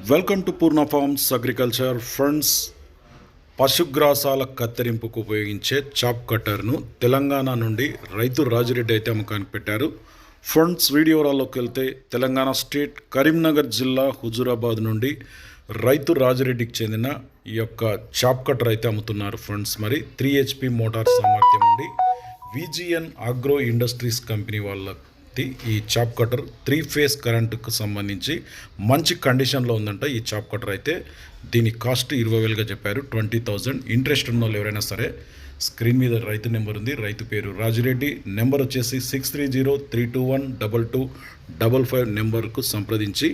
Welcome to Purna farms agriculture friends. పశుగ్రాసాల కత్తిరింపుకు ఉపయోగించే చాప్ కట్టర్ను తెలంగాణ నుండి రైతు రాజిరెడ్డి అయితే అమ్మకానికి పెట్టారు. ఫ్రెండ్స్, వీడియోలోకి వెళ్తే తెలంగాణ స్టేట్ కరీంనగర్ జిల్లా హుజూరాబాద్ నుండి రైతు రాజిరెడ్డికి చెందిన ఈ యొక్క చాప్ కట్టర్ అయితే అమ్ముతున్నారు. ఫ్రెండ్స్, మరి 3 HP మోటార్ సామర్థ్యం ఉండి విజిఎన్ ఆగ్రో ఇండస్ట్రీస్ కంపెనీ వాళ్ళ ఈ చాప్ కటర్ 3 ఫేజ్ కరెంటుకు సంబంధించి మంచి కండిషన్లో ఉందంట. ఈ చాప్ కటర్ అయితే దీని కాస్ట్ 20,000గా చెప్పారు. 20,000. ఇంట్రెస్ట్ ఉన్న వాళ్ళు ఎవరైనా సరే స్క్రీన్ మీద రైతు నెంబర్ ఉంది. రైతు పేరు రాజిరెడ్డి. నెంబర్ వచ్చేసి 6303212255 నెంబర్కు సంప్రదించి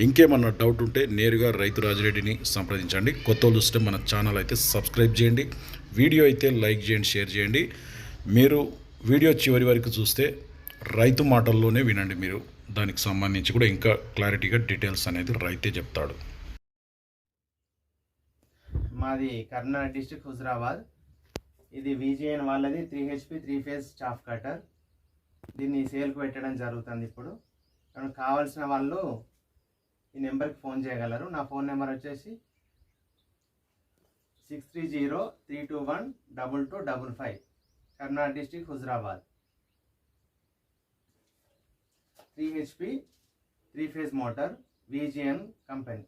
ఇంకేమన్నా డౌట్ ఉంటే నేరుగా రైతు రాజిరెడ్డిని సంప్రదించండి. కొత్త వాళ్ళు చూస్తే మన ఛానల్ అయితే సబ్స్క్రైబ్ చేయండి. వీడియో అయితే లైక్ చేయండి, షేర్ చేయండి. మీరు వీడియో చివరి వరకు చూస్తే రైతు మాటల్లోనే వినండి. మీరు దానికి సంబంధించి కూడా ఇంకా క్లారిటీగా డీటెయిల్స్ అనేది రైతే చెప్తాడు. మాది కర్నూలు డిస్ట్రిక్ట్ హుజరాబాద్. ఇది విజిఎన్ వాళ్ళది 3 HP 3 ఫేజ్ చాప్ కటర్. దీన్ని సేల్కి పెట్టడం జరుగుతుంది. ఇప్పుడు కావాల్సిన వాళ్ళు ఈ నెంబర్కి ఫోన్ చేయగలరు. నా ఫోన్ నెంబర్ వచ్చేసి 6303212255, Kurnool district Huzurabad. 3 HP 3 phase motor, VGN company.